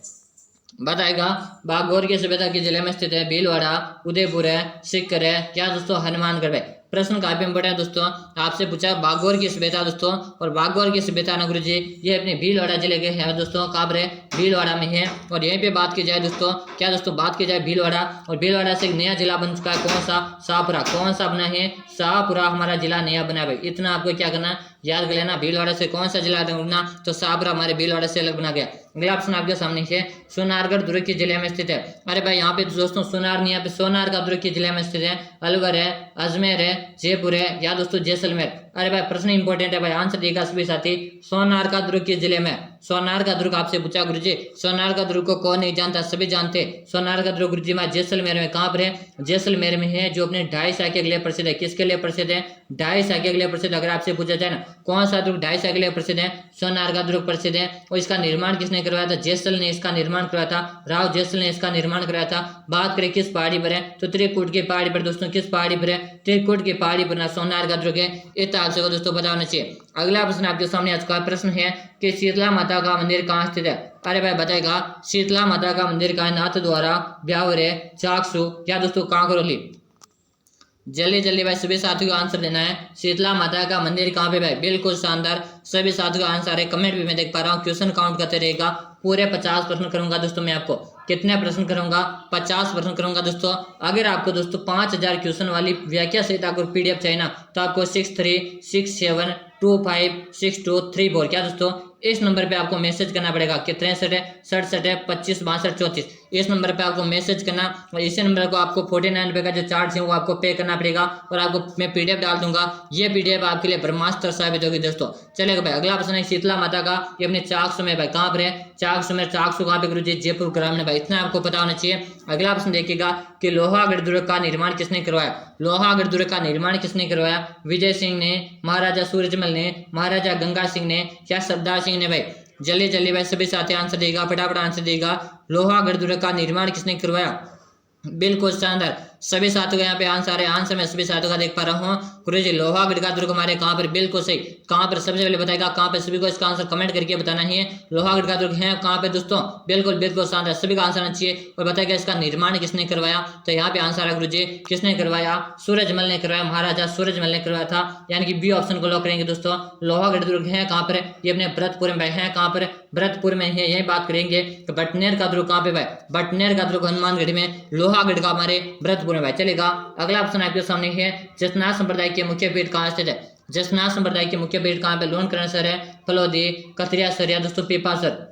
बताएगा बागौर की सभ्यता किस जिले में स्थित है। भीलवाड़ा, उदयपुर है, सीकर है, क्या दोस्तों हनुमानगढ़ भाई। प्रश्न काफी इंपॉर्टेंट है दोस्तों, आपसे पूछा बागौर की सभ्यता दोस्तों, और बागौर की सभ्यता ना गुरुजी ये अपने भीलवाड़ा जिले के है दोस्तों, काबरे भीलवाड़ा में है। और यहीं पे बात की जाए दोस्तों, क्या दोस्तों बात की जाए भीलवाड़ा, और भीलवाड़ा से एक नया जिला बन चुका है, कौन सा, शाहपुरा। कौन सा बना है, शाहपुरा हमारा जिला नया बना भाई। इतना आपको क्या करना, याद कर लेना, भीलवाड़ा से कौन सा जिला बना, तो शाहपुरा हमारे भीलवाड़ा से अलग बना गया। अगला ऑप्शन आपके सामने है सोनारगढ़ दुर्ग के जिले में स्थित है। अरे भाई यहाँ पे दोस्तों सोनार नहीं, यहाँ पे सोनार का दुर्ग के जिले में स्थित है। अलवर है, अजमेर है, जयपुर है, या दोस्तों जैसलमेर। अरे भाई प्रश्न इंपॉर्टेंट है भाई, आंसर देगा सभी साथी। सोनार का दुर्ग किस जिले में, सोनार का दुर्ग आपसे पूछा गुरुजी। सोनार का दुर्ग को कौन नहीं जानता, सभी जानते। सोनार का दुर्ग गुरुजी में जैसलमेर में, कहाँ पर है, जैसलमेर में है, जो अपने 250 के लिए प्रसिद्ध है। किसके लिए प्रसिद्ध है, 250 के लिए प्रसिद्ध। अगर आपसे पूछा जाए ना कौन सा दुर्ग 250 के लिए प्रसिद्ध है, सोनार का दुर्ग प्रसिद्ध है। और इसका निर्माण किसने करवाया था, जैसल ने इसका निर्माण करवाया था, राव जैसल ने इसका निर्माण कराया था। बात करें किस पहाड़ी पर है, तो त्रिकुट की पहाड़ी पर दोस्तों। किस पहाड़ी पर है, त्रिकुट की पहाड़ी पर ना सोनार का दुर्ग है। इतना आप सबको दोस्तों पता होना चाहिए। अगला प्रश्न आपके सामने आ चुका है, प्रश्न है कि शीतला माता का मंदिर कहाँ स्थित है। अरे भाई बताएगा शीतला माता का मंदिर का नाथ द्वारा, ब्यावरे, चाकसू, या दोस्तों कांकरोली। जल्दी जल्दी भाई सभी साथियों को आंसर देना है। शीतला माता का मंदिर कहाँ पे भाई, बिल्कुल शानदार, सभी साथियों का आंसर है। कमेंट भी मैं देख पा रहा हूँ, क्वेश्चन काउंट करते रहेगा। पूरे 50 प्रश्न करूंगा दोस्तों मैं आपको। कितने प्रश्न करूंगा, 50 प्रश्न करूंगा दोस्तों। अगर आपको दोस्तों 5000 क्वेश्चन वाली व्याख्या सहित आपको PDF चाहिए ना, तो आपको 6367256234 क्या दोस्तों इस नंबर पे आपको मैसेज करना पड़ेगा कि 63 है 67 है 25 62 34। इस नंबर पे आपको मैसेज करना, और इसी नंबर को आपको 49 रुपये का जो चार्ज है वो आपको पे करना पड़ेगा, और आपको मैं PDF डाल दूंगा। ये PDF आपके लिए ब्रह्मास्त्र साबित होगी दोस्तों। चलेगा भाई अगला प्रश्न है शीतला माता का, ये अपने चाकसू में भाई, कहाँ पर है, चाकसू में। चाकसू कहाँ पे गुरुजी, जयपुर ग्रामीण भाई, इतना आपको पता होना चाहिए। अगला प्रश्न देखिएगा कि लोहागढ़ दुर्ग का निर्माण किसने करवाया। लोहागढ़ दुर्ग का निर्माण किसने करवाया, विजय सिंह ने, महाराजा सूरजमल ने, महाराजा गंगा सिंह ने, या सरदार सिंह ने भाई। जल्दी जल्दी भाई सभी साथी आंसर देगा, फटाफट आंसर देगा। लोहागढ़ दुर्ग का निर्माण किसने करवाया, बिल्कुल शानदार, सभी साथियों का यहाँ पे आंसर है। आंसर मैं सभी साथियों का देख पा रहा हूँ। गुरुजी लोहागढ़ का दुर्ग हमारे कहाँ पर, बिल्कुल सही। कहाँ पर सबसे पहले बताएगा कहाँ पे, सभी को इसका आंसर कमेंट करके बताना ही है। लोहागढ़ का दुर्ग है कहाँ पे दोस्तों, बिल्कुल बिल्कुल शानदार, सभी का आंसर आना चाहिए। और बताएगा इसका निर्माण किसने करवाया, तो यहाँ पे आंसर है गुरुजी किसने करवाया, सूरजमल ने करवाया, महाराजा सूरजमल ने करवाया था, यानी कि बी ऑप्शन को लॉक करेंगे दोस्तों। लोहागढ़ दुर्ग है कहाँ पर, ये अपने भरतपुर में है, कहाँ पर, भरतपुर में है। यही बात करेंगे कि बटनेर का दुर्ग कहाँ पे भाई, बटनेर का दुर्ग हनुमानगढ़ में, लोहागढ़ का हमारे भरतपुर में भाई। चलेगा अगला ऑप्शन आपके सामने है, जसनाथ संप्रदाय के मुख्य पीठ कहाँ स्थित है, जसनाथ संप्रदाय के मुख्य पीठ कहाँ पे, लोनकरणसर है, फलोदी, कतरियासर या दोस्तों पीपासर।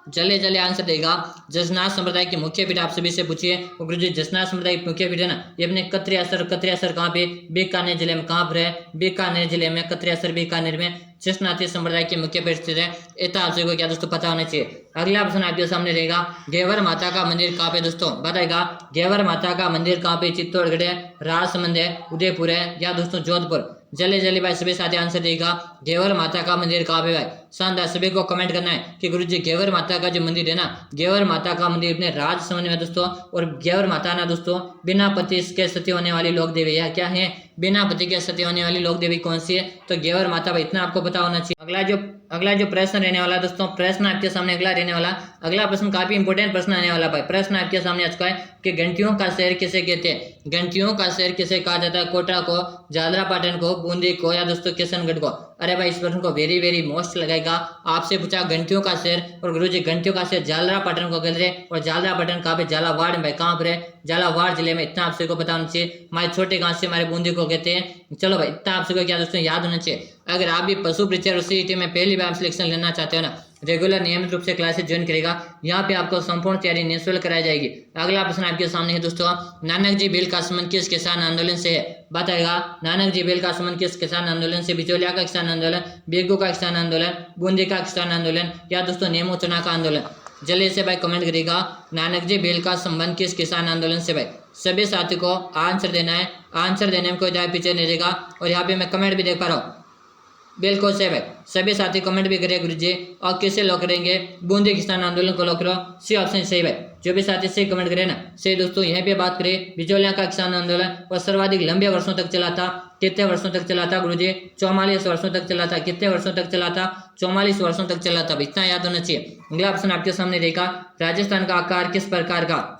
जल्दी जल्दी आंसर देगा। जसनाथ संप्रदाय के मुख्य पीठ आप सभी से पूछिए। गुरुजी जसनाथ संप्रदाय के मुख्य पीठ है ना, ये अपने कतरियासर, कतरियासर कहाँ पे, बीकानेर जिले में, कहाँ पर है, बीकानेर जिले में, कतरियासर बीकानेर में जसनाथी संप्रदाय के मुख्य पीठ स्थित है। इतना आप सभी को क्या दोस्तों पता होना चाहिए। अगला ऑप्शन आपके सामने रहेगा, घेवर माता का मंदिर कहाँ पे दोस्तों, बताएगा घेवर माता का मंदिर कहाँ पे, चित्तौड़गढ़ है, राजसमंद है, उदयपुर है या दोस्तों जोधपुर। जल्दी जल्दी भाई सभी साथी आंसर देगा। घेवर माता का मंदिर कहाँ पे भाई, शानदार, सभी को कमेंट करना है कि गुरुजी घेवर माता का जो मंदिर है ना, घेवर माता का मंदिर अपने राजसमंद में दोस्तों। और घेवर माता ना दोस्तों बिना पति के सती होने वाली लोक देवी है, क्या है, बिना पति के सती होने वाली लोक देवी कौन सी है, तो घेवर माता भाई, इतना आपको पता होना चाहिए। अगला जो प्रश्न रहने वाला दोस्तों, प्रश्न आपके सामने अगला रहने वाला, अगला प्रश्न काफी इंपोर्टेंट प्रश्न आने वाला भाई। प्रश्न आपके सामने आ चुका है कि घंटियों का शहर किसे कहते हैं, घंटियों का शहर किसे कहा जाता है, कोटा को, झालरापाटन को, बूंदी को या दोस्तों किशनगढ़ को। अरे भाई इस प्रश्न को वेरी वेरी मोस्ट लगाएगा। आपसे पूछा घंटियों का शहर, और गुरुजी घंटियों का शहर झालरापाटन को कहते हैं, और झालरापाटन कहाँ पे, झालावाड़ में, कहाँ पर है, झालावाड़ जिले में। इतना आप सबको पता होना चाहिए। हमारे छोटे गांव से हमारे बूंदी को कहते हैं। चलो भाई इतना आप सबको क्या दोस्तों याद होना चाहिए। अगर आप भी पशु प्रचार सीईटी में पहली बार सिलेक्शन लेना चाहते हो ना, रेगुलर नियमित रूप से क्लासेस ज्वाइन करेगा, यहाँ पे आपको संपूर्ण तैयारी निःशुल्क कराई जाएगी। अगला प्रश्न आपके सामने है दोस्तों, नानक जी बेल का संबंध किस किसान आंदोलन से है, बताएगा नानक जी बेल का संबंध किस किसान आंदोलन से, बिचौलिया का किसान आंदोलन, बेगू का किसान आंदोलन, बूंदी का किसान आंदोलन या दोस्तों नेमो चना का आंदोलन। जल्दी से भाई कमेंट करेगा, नानक जी बेल का संबंध किस किसान आंदोलन से भाई। सभी साथी को आंसर देना है, आंसर देने में कोई दाएं पीछे नहीं रहेगा। और यहाँ पे मैं कमेंट भी देख पा रहा हूँ, बिल्कुल सही भाई, सभी साथी कमेंट भी करें गुरुजी। और किसे लॉक करेंगे, बूंदी किसान आंदोलन को लॉक करो, सी ऑप्शन सही भाई। जो भी साथी सही कमेंट करें ना सही दोस्तों। यहाँ पे बात करें बिचौलिया का किसान आंदोलन, और सर्वाधिक लंबे वर्षों तक चला था, कितने वर्षों तक चला था गुरुजी, 44 वर्षों तक चला था। कितने वर्षों तक चला था, 44 वर्षों तक चला था, इतना याद होना चाहिए। अगला ऑप्शन आपके सामने देखा, राजस्थान का आकार किस प्रकार का।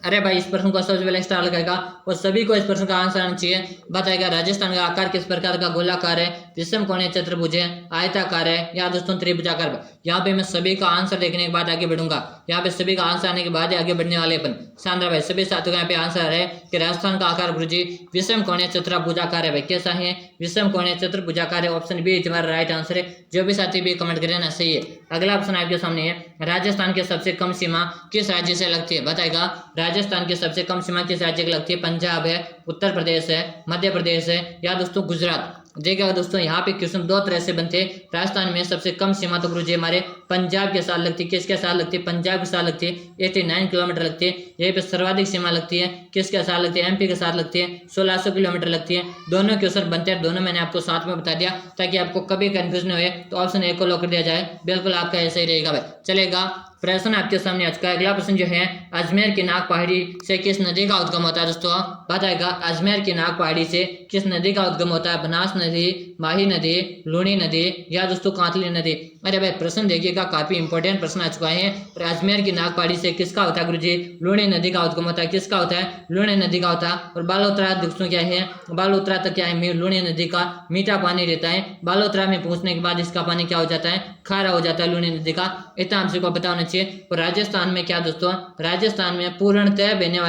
अरे भाई इस प्रश्न को सबसे पहले स्टार लगाएगा और सभी को इस प्रश्न का आंसर आना चाहिए। बताएगा राजस्थान का आकार किस प्रकार का, गोलाकार है, विषम कोणीय चतुर्भुज है, आयताकार है या दोस्तों त्रिभुजाकार। यहाँ पे मैं सभी का आंसर देखने के बाद आगे बढ़ूंगा। यहाँ पे सभी का आंसर आने के बाद आगे बढ़ने वाले अपन। शानदार भाई, सभी साथियों का यहाँ पे आंसर है कि राजस्थान का आकार गुरुजी विषम कोणीय चतुर्भुजाकार है भाई। कैसा है, विषम कोणीय चतुर्भुजाकार है। ऑप्शन बी तुम्हारा राइट आंसर है। जो भी साथी भी कमेंट करें ना सही है। अगला ऑप्शन आपके सामने है, राजस्थान की सबसे कम सीमा किस राज्य से लगती है। बताएगा राजस्थान की सबसे कम सीमा किस राज्य की लगती है। पंजाब है, उत्तर प्रदेश है, मध्य प्रदेश है या दोस्तों गुजरात। देखिएगा दोस्तों यहाँ पे क्वेश्चन दो तरह से बनते हैं। राजस्थान में सबसे कम सीमा तो गुरुजी हमारे पंजाब के साथ लगती है। किसके साथ लगती है, पंजाब के साथ लगती है, 89 किलोमीटर लगती है। यहीं पे सर्वाधिक सीमा लगती है किसके साथ लगती है, एमपी के साथ लगती है, 1600 किलोमीटर लगती है। दोनों क्वेश्चन बनते हैं, दोनों मैंने आपको साथ में बता दिया ताकि आपको कभी कंफ्यूजन हुए तो ऑप्शन ए को लॉक कर दिया जाए। बिल्कुल आपका ऐसा ही रहेगा भाई। चलेगा, प्रश्न आपके सामने आ चुका है। अगला प्रश्न जो है, अजमेर की नाग पहाड़ी से किस नदी का उद्गम होता है दोस्तों। बताएगा अजमेर की नाग पहाड़ी से किस नदी का उद्गम होता है। बनास नदी, माही नदी, लूणी नदी या दोस्तों कांतली नदी। अरे भाई प्रश्न देखिएगा, काफी इंपॉर्टेंट प्रश्न आ चुका है। अजमेर की नाग पहाड़ी से किसका होता है गुरुजी, लूणी नदी का उद्गम होता है। किसका होता है, लूणी नदी का होता है। और बालोतरा दोस्तों क्या है, बालोतरा तक क्या है, लूणी नदी का मीठा पानी रहता है। बालोतरा में पहुंचने के बाद इसका पानी क्या हो जाता है, खारा हो जाता है लूणी नदी का। इतना हम सबको पता होना चाहिए। और राजस्थान में क्या दोस्तों, राजस्थान में पूर्णतः बहने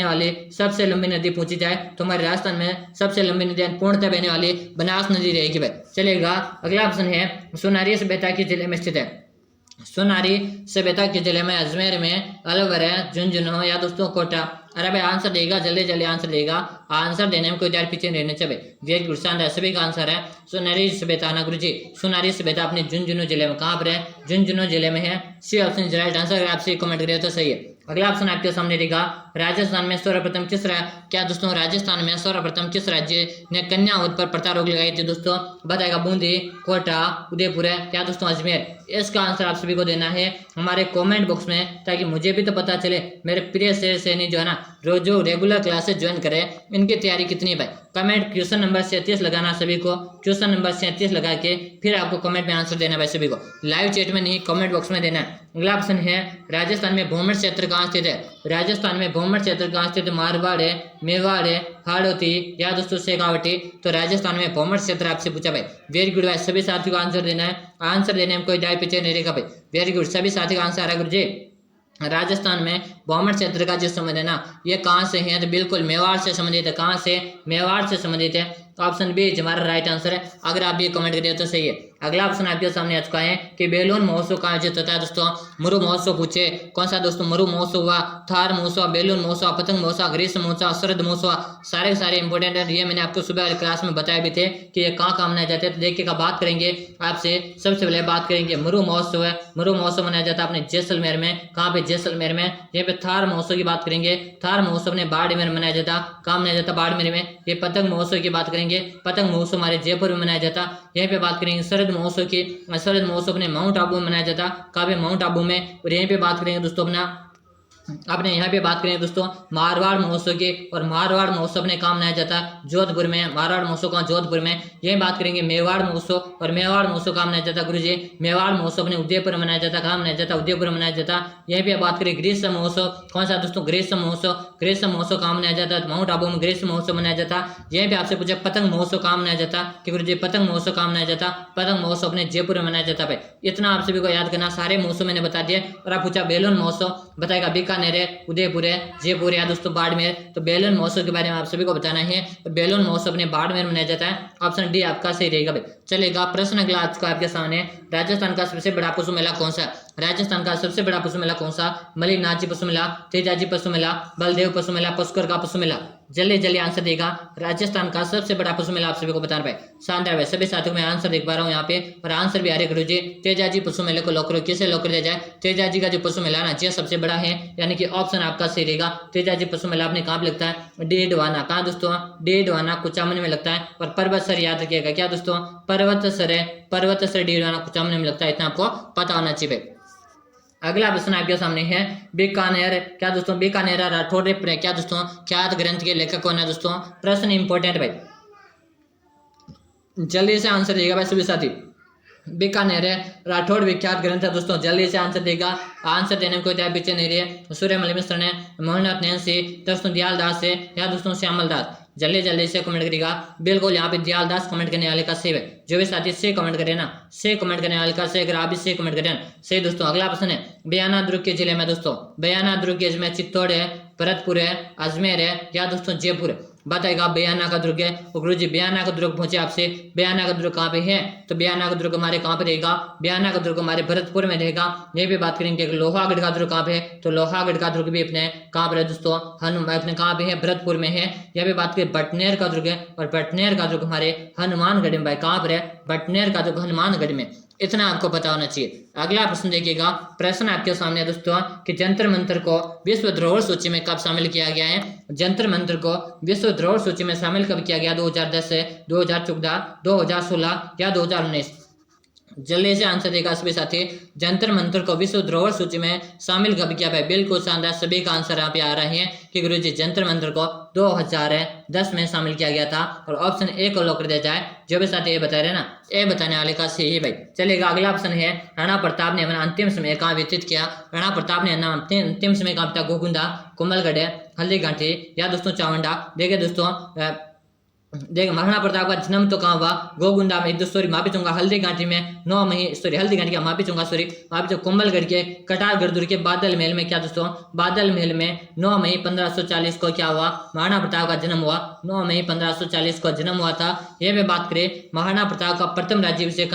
वाली सबसे लंबी नदी पूछी जाए तो हमारे राजस्थान में सबसे लंबी नदी पूर्णतः बहने वाली बनास नदी रहेगी भाई। चलेगा, अगला ऑप्शन है, सोनारी सभ्यता के जिले में स्थित है। सोनारी सभ्यता के जिले में अजमेर में, अलवर है, झुंझुनू या दोस्तों कोटा। अरे भाई आंसर देगा, जल्दी जल्दी आंसर देगा। आंसर देने में कोई देर पीछे नहीं रहने चाहिए। वेरी गुड, शानदार, सभी का आंसर है सोनारी सभ्यता ना गुरुजी। सोनारी सभ्यता अपने झुंझुनू जिले में, कहाँ पर है, झुंझुनू जिले में है। C option right answer. अगर आप सी कमेंट करें तो सही है। अगला ऑप्शन आपके सामने रहेगा, राजस्थान में सर्वप्रथम किस क्या दोस्तों राजस्थान में सर्वप्रथम किस राज्य ने कन्या वध पर प्रतिरोध लगाई थी दोस्तों? बताएगा बूंदी, कोटा, उदयपुर है क्या दोस्तों अजमेर। इसका आंसर आप सभी को देना है हमारे कमेंट बॉक्स में, ताकि मुझे भी तो पता चले मेरे प्रिय सैनिक जो है ना रोज जो रेगुलर क्लासेस ज्वाइन करें इनकी तैयारी कितनी भाई। कमेंट क्वेश्चन नंबर 37 लगाना सभी को, क्वेश्चन नंबर 37 लगा के फिर आपको कमेंट में आंसर देना भाई सभी को, लाइव चैट में नहीं कमेंट बॉक्स में देना है। अगला ऑप्शन है राजस्थान में भौमर क्षेत्र कहाँ स्थित है? राजस्थान में भौमर क्षेत्र कहाँ स्थित है? मारवाड़ है, मेवाड़ है, हाड़ौती या दोस्तों शेखावटी। तो राजस्थान में भौमर क्षेत्र आपसे पूछा भाई। वेरी गुड भाई, सभी साथियों को आंसर देना है, आंसर देने में कोई दाई पीछे नहीं रहेगा भाई। वेरी गुड, सभी साथी का आंसर आ रहा है गुरु जी। राजस्थान में भौमर क्षेत्र का जो संबंध है ना ये कहाँ से है? तो बिल्कुल मेवाड़ से संबंधित है। कहाँ से? मेवाड़ से संबंधित है। तो ऑप्शन बी हमारा राइट आंसर है। अगर आप ये कमेंट करिए तो सही है। अगला ऑप्शन आपके सामने आ चुका है कि बेलून महोत्सव का आयोजित होता है दोस्तों। मरु महोत्सव पूछे कौन सा दोस्तों? मरु महोत्सव हुआ, थार महोत्सव, बेलून महोत्सव, पतंग महोत्सव, ग्रीष्म महोत्सव, शरद महोत्सव, सारे इंपोर्टेंट है। ये मैंने आपको सुबह क्लास में बताया भी थे कि ये कहाँ मनाए जाते हैं। तो देखिएगा बात करेंगे आपसे, सबसे पहले बात करेंगे मरु महोत्सव है। मरु महोत्सव मनाया जाता है अपने जैसलमेर में। कहाँ पे? जैसलमेर में। यहाँ पे थार महोत्सव की बात करेंगे, थार महोत्सव ने बाड़मेर में मनाया जाता। कहाँ मनाया जाता? बाड़मेर में। ये पतंग महोत्सव की बात करेंगे, पतंग महोत्सव हमारे जयपुर में मनाया जाता। यहीं पे बात करेंगे शरद महोत्सव की, शरद महोत्सव ने माउंट आबू में मनाया जाता। कहाँ पे? माउंट आबू में। और यहीं पे बात करेंगे दोस्तों अपने यहाँ पे बात करें दोस्तों मारवाड़ महोत्सव की, और मारवाड़ महोत्सव ने कहाँ मनाया जाता है? जोधपुर में। मारवाड़ महोत्सव कहाँ? जोधपुर में। यही बात करेंगे मेवाड़ महोत्सव, और मेवाड़ महोत्सव कहाँ मनाया जाता गुरु जी? मेवाड़ महोत्सव ने उदयपुर मनाया जाता। कहाँ मनाया जाता? उदयपुर मनाया जाता। यहीं पे बात करें ग्रीष्म महोत्सव, कौन सा दोस्तों? ग्रीष्म महोत्सव। ग्रीष्म महोत्सव कहाँ मनाया जाता है? माउंट आबू में ग्रीष्म महोत्सव मनाया जाता। यहीं पे आपसे पूछा पतंग महोत्सव कहाँ मनाया जाता कि गुरु जी? पतंग महोत्सव कहाँ मनाया जाता? पतंग महोत्सव अपने जयपुर में मनाया जाता भाई। इतना आप सभी को याद करना, सारे महोत्सव मैंने बता दिए। और आप पूछा बेलून महोत्सव, बताएगा बीकानेर है, उदयपुर है, जयपुर है दोस्तों, बाड़मेर। तो बेलून महोत्सव के बारे में आप सभी को बताना है। तो बेलून महोत्सव अपने बाड़मेर मनाया जाता है। ऑप्शन डी आपका सही रहेगा भाई। चलेगा प्रश्न अगला आज का आपके सामने, राजस्थान का सबसे बड़ा पशु मेला कौन सा? राजस्थान का सबसे बड़ा पशु मेला कौन सा? मलिनाथजी पशु मेला, तेजाजी पशु मेला, बलदेव पशु मेला, पुष्कर का पशु मेला। जल्दी आंसर देगा। राजस्थान का सबसे बड़ा पशु मेला आप सभी को बताना भाई। शानदार भाई, सभी साथियों में आंसर देख पा रहा हूँ यहाँ पे, और आंसर भी आ रहे गुरु जी। तेजाजी पशु मेले को लॉक करो। किसे लॉक कर दिया जाए? तेजाजी का जो पशु मेला ना ये सबसे बड़ा है, यानी कि ऑप्शन आपका सही रहेगा। तेजाजी पशु मेला आपने कहाँ पे लगता है? डेढ़वाना। कहाँ दोस्तों? डेढ़वाना कुचामन में लगता है। और पर्वतसर याद रखिएगा, क्या दोस्तों? पर्वतसर है, पर्वतसर डेढ़वाना कुचामन में लगता है। इतना आपको पता होना चाहिए। अगला प्रश्न आपके सामने है बीकानेर, क्या दोस्तों? बीकानेर राठौड़ क्या दोस्तों? ख्यात ग्रंथ के लेखक कौन है दोस्तों? प्रश्न इंपॉर्टेंट भाई, जल्दी से आंसर देगा भाई सभी साथी। बीकानेर है राठौड़ विख्यात ग्रंथ है दोस्तों, जल्दी से आंसर देगा। आंसर देने में कोई दाय पीछे नहीं रहे। सूर्यमल मिश्र ने, मोहननाथ नैन से, दोस्तों दयाल दास से, या दोस्तों श्यामल दास। जल्दी से कमेंट करेगा। बिल्कुल यहाँ पे दयाल दास कमेंट करने वाले का सही है। जो भी साथी से कमेंट करे ना, से कमेंट करने वाले का सही। अगर आप भी से कमेंट करें सही दोस्तों। अगला प्रश्न है बयाना दुर्ग के जिले में दोस्तों, बयाना दुर्ग के जिले में चित्तौड़ है, भरतपुर है, अजमेर है, या दोस्तों जयपुर है। बताएगा बयाना का दुर्ग है। गुरु जी बयाना का दुर्ग पूछे आपसे, बयाना का दुर्ग कहाँ पे है? तो बयाना का दुर्ग हमारे कहाँ पे रहेगा? बयाना का दुर्ग हमारे भरतपुर में रहेगा। ये भी बात करेंगे लोहागढ़ का दुर्ग कहाँ पे है? तो लोहागढ़ का दुर्ग भी अपने कहाँ पर है दोस्तों? अपने कहाँ पे है? भरतपुर में है। यह भी बात करें बटनेर का दुर्ग है, और बटनेर का दुर्ग हमारे हनुमानगढ़ में भाई। कहाँ पर है? बटनेर का दुर्ग हनुमानगढ़ में। इतना आपको पता होना चाहिए। अगला प्रश्न देखिएगा। प्रश्न आपके सामने दोस्तों कि जंतर मंतर को विश्व धरोहर सूची में कब शामिल किया गया है? जंतर मंतर को विश्व धरोहर सूची में शामिल कब किया गया? 2010 है, 2014, 2016 या 2019? जल्दी से आंसर देगा सभी साथी। जंतर मंतर को विश्व धरोहर सूची में शामिल कब किया है? बिल्कुल शानदार, सभी का आंसर यहाँ पे आ रहे हैं कि गुरुजी जंतर मंतर को 2010 में शामिल किया गया था। और ऑप्शन ए को लॉक कर दिया जाए। जो भी साथी ये बता रहे ना, ए बताने वाले का सही है भाई। चलेगा अगला ऑप्शन है राणा प्रताप ने अपना अंतिम समय कहाँ व्यतीत किया? राणा प्रताप ने अंतिम समय कहाँ बिताया? गोकुंदा, कोमलगढ़, हल्दी घाटी, या दोस्तों चावंडा। देखिए दोस्तों देख महाराणा प्रताप का जन्म तो कहाँ हुआ? गोगुंडा में। सॉरी माफी चाहूंगा, हल्दी घाटी में 9 मई, सॉरी हल्दी घाटी का माफी चाहूंगा, सॉरी माफी चाहूंगा, कोमलगढ़ के कटारगढ़ दुर्ग के बादल महल में। क्या दोस्तों? बादल महल में 9 मई 1540 को क्या हुआ? महाराणा प्रताप का जन्म हुआ। 9 मई 1540 को जन्म हुआ था। यह भी बात करें महाराणा प्रताप का प्रथम राज्याभिषेक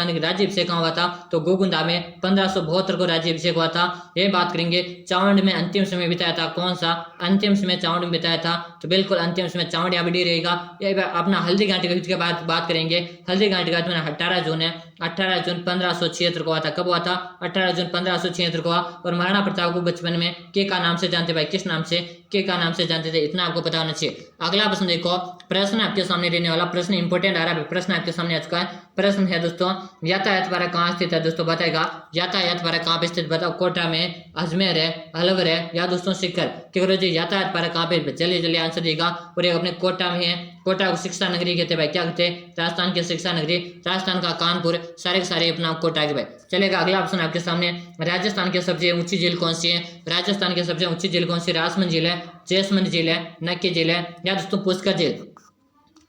कहाँ हुआ था? तो गोगुंदा में 1572 को राज्याभिषेक हुआ था। यह बात करेंगे चावंड में अंतिम समय बिताया था। कौन सा अंतिम समय चावंड में बिताया था? तो बिल्कुल अंतिम समय चावंड यहाँ भी डी रहेगा। अपना हल्दी घाटी का बात करेंगे। हल्दी घाटी का 18 जून है 18 जून 1576 को हुआ था। कब हुआ था? 18 जून 1576 को हुआ। और महाराणा प्रताप को बचपन में के का नाम से जानते भाई, किस नाम से? के का नाम से जानते थे, इतना आपको पता होना चाहिए। अगला प्रश्न देखो, प्रश्न आपके सामने रहने वाला प्रश्न इंपोर्टेंट आ रहा है, प्रश्न आपके सामने आ चुका है। प्रश्न है दोस्तों, यातायात पारा कहाँ स्थित है? दोस्तों बताएगा यातायात पारा कहाँ पे स्थित, बताओ। कोटा में, अजमेर है, अलवर है, या दोस्तों सीकर? क्या करो जी, यातायात पारा कहाँ पे? जल्दी जल्दी आंसर देगा। और ये अपने कोटा में है। कोटा को शिक्षा नगरी कहते हैं भाई, क्या कहते हैं? राजस्थान की शिक्षा नगरी, राजस्थान का कानपुर, सारे के सारे अपना कोटा के भाई। चलेगा अगला ऑप्शन आपके सामने, राजस्थान की सबसे ऊंची झील कौन सी है? राजस्थान की सबसे ऊंची झील कौन सी? राजमंद झील है, जैसमंद झील है, नक्की झील है, या दोस्तों पुष्कर झील?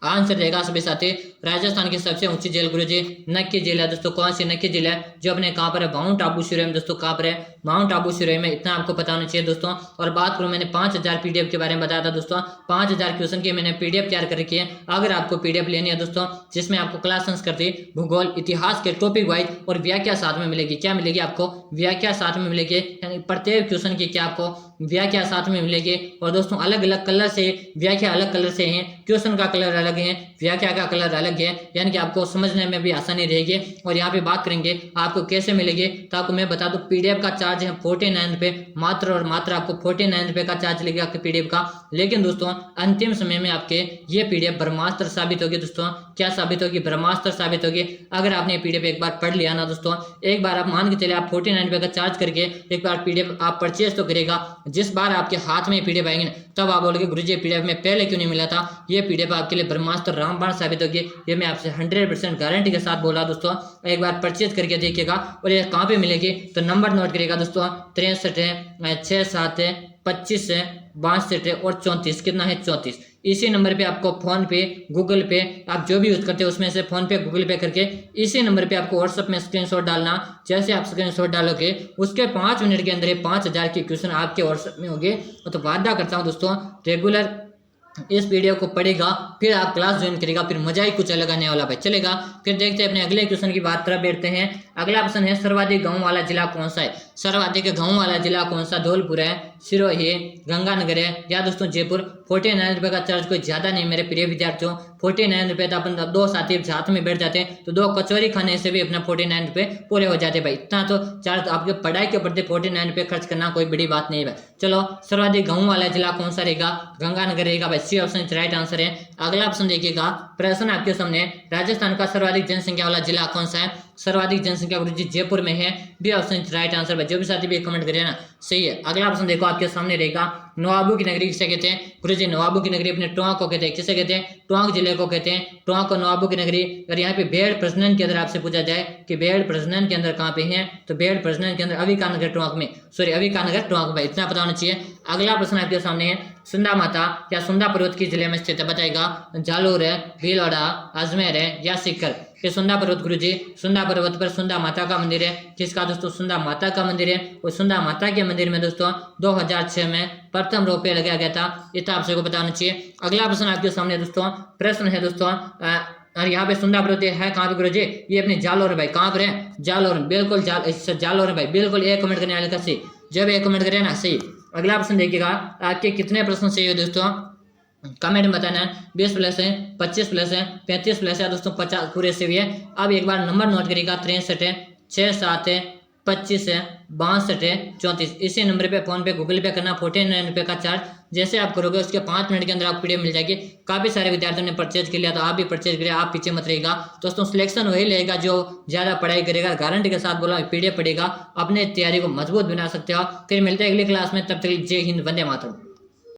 आंसर देगा सभी साथी, राजस्थान की सबसे ऊंची झील गुरुजी नक्की झील है। दोस्तों कौन सी नक्की झील है? जो अपने कहाँ पर है? माउंट आबू शिरोई में। दोस्तों कहाँ पर है? माउंट आबू शिरोई में, इतना आपको पता होना चाहिए दोस्तों। और बात करूं, मैंने 5000 पीडीएफ के बारे में बताया था दोस्तों, 5000 क्वेश्चन की मैंने पीडीएफ तैयार कर रखी है। अगर आपको पीडीएफ लेनी है दोस्तों, जिसमें आपको क्लास संस्कृति, भूगोल, इतिहास के टॉपिक वाइज और व्याख्या साथ में मिलेगी। क्या मिलेगी आपको? व्याख्या साथ में मिलेगी, यानी प्रत्येक क्वेश्चन की क्या आपको व्याख्या साथ में मिलेगी। और दोस्तों अलग अलग कलर से व्याख्या, अलग कलर से है, क्वेश्चन का कलर अलग है, व्याख्या का कलर अलग है, यानी कि आपको समझने में भी आसानी रहेगी। और यहाँ पे बात करेंगे आपको कैसे मिलेगी, तो आपको मैं बता दूं, पीडीएफ का चार्ज है 49 रुपये मात्र, और मात्र आपको 49 रुपये का चार्ज लगेगा आपके पीडीएफ का। लेकिन दोस्तों अंतिम समय में आपके ये पीडीएफ ब्रह्मास्त्र साबित होगी। दोस्तों क्या साबित होगी? ब्रह्मास्त्र साबित होगी। अगर आपने पीडीएफ एक बार पढ़ लिया ना दोस्तों, एक बार आप मान के चले, आप 49 रुपये का चार्ज करके एक बार पीडीएफ आप परचेज तो करेगा, जिस बार आपके हाथ में पीडीएफ आएंगे तब आप बोलोगे गुरुजी पीडीएफ में पहले क्यों नहीं मिला था? ये पीडीएफ आपके लिए ब्रह्मास्त्र रामबाण साबित होगी। ये मैं आपसे 100% गारंटी के साथ बोला दोस्तों। एक बार परचेज करके देखिएगा। और ये कहाँ पे मिलेगी? तो नंबर नोट करिएगा दोस्तों, 63 है, 6 7 है, 25 है, 62 है और 34। कितना है? 34। इसी नंबर पे आपको फोन पे, गूगल पे, आप जो भी यूज करते हो उसमें से फोन पे, गूगल पे करके इसी नंबर पे आपको व्हाट्सएप में स्क्रीनशॉट डालना। जैसे आप स्क्रीनशॉट डालोगे उसके 5 मिनट के अंदर 5000 के क्वेश्चन आपके व्हाट्सएप में होंगे। तो वादा करता हूँ दोस्तों, रेगुलर इस वीडियो को पढ़ेगा, फिर आप क्लास ज्वाइन करेगा, फिर मजा ही कुछ अलग आने वाला भाई। चलेगा, फिर देखते हैं अपने अगले क्वेश्चन की बात तरफ बैठते हैं। अगला ऑप्शन है, सर्वाधिक गांव वाला जिला कौन सा है? सर्वाधिक गांव वाला जिला कौन सा? धौलपुर है, सिरोही है, गंगानगर है, या दोस्तों जयपुर? 49 रुपये का चार्ज कोई ज्यादा नहीं मेरे प्रिय विद्यार्थियों। 49 रुपये तो अपन 2 साथी साथ में बैठ जाते हैं तो 2 कचौरी खाने से भी अपना 49 रुपये पूरे हो जाते भाई। इतना तो चार्ज आपके पढ़ाई के ऊपर 49 रुपये खर्च करना कोई बड़ी बात नहीं है भाई। चलो, सर्वाधिक गांव वाला जिला कौन सा रहेगा? गंगानगर रहेगा भाई, सी ऑप्शन राइट आंसर है। अगला ऑप्शन देखिएगा, प्रश्न आपके सामने, राजस्थान का सर्वाधिक जनसंख्या वाला जिला कौन सा है? सर्वाधिक जनसंख्या गुरुजी जयपुर में है, बी ऑप्शन राइट आंसर भाई। जो भी साथी भी कमेंट करिए ना, सही है। अगला ऑप्शन देखो आपके सामने रहेगा, नवाबों की नगरी किसे कहते हैं? गुरुजी नवाबों की नगरी अपने टोंक को कहते हैं। किसे कहते हैं? टोंक जिले को कहते हैं, टोंक को नवाबों की नगरी। और यहाँ पे भेड़ प्रजनन के अंदर आपसे पूछा जाए कि भेड़ प्रजनन के अंदर कहाँ पे है, तो भेड़ प्रजनन के अंदर अविकानगर टोंक में, सॉरी अविकानगर टोंक भाई, इतना पता होना चाहिए। अगला प्रश्न आपके सामने है, सुंदा माता या सुंदा पर्वत किस जिले में स्थित है? बताएगा, जालोर है, भीलवाड़ा, अजमेर है, या सीकर? ये सुंदा पर्वत गुरुजी, सुंदा पर्वत पर सुंदा माता का मंदिर है। किसका दोस्तों? सुंदा माता का मंदिर है। और सुंदा माता के मंदिर में दोस्तों 2006 में प्रथम रोपे लगाया गया था, इतना आप सबको पता होना चाहिए। अगला प्रश्न आपके सामने दोस्तों, प्रश्न है दोस्तों, और यहाँ पे सुंदा पर्वत है कहाँ पे गुरुजी? ये अपने जालोर भाई, कहाँ पर है? जालोर, बिल्कुल जालोर भाई, बिल्कुल। एक कमेंट करने वाले का सही, जब एक कमेंट करे ना सही। अगला प्रश्न देखिएगा, आपके कितने प्रश्न चाहिए दोस्तों? कमेंट में बताना है। 20 प्लस है, 25 प्लस है, 35 प्लस है दोस्तों, 50 पूरे से भी है। अब एक बार नंबर नोट करिएगा, 63 है, 6 7 है, 25 है, 62 है, 34। इसी नंबर पे फोन पे, गूगल पे करना, 49 रुपये का चार्ज। जैसे आप करोगे उसके 5 मिनट के अंदर आपको पीडीएफ मिल जाएगी। काफी सारे विद्यार्थियों ने परचेज कर लिया, तो आप भी परचेज करिए, आप पीछे मत रहेगा दोस्तों। सिलेक्शन वही लेगा जो ज्यादा पढ़ाई करेगा, गारंटी के साथ बोला पीडीएफ पढ़ेगा, अपने तैयारी को मजबूत बना सकते हो। फिर मिलते हैं अगली क्लास में, तब तक जय हिंद, वंदे मातरम।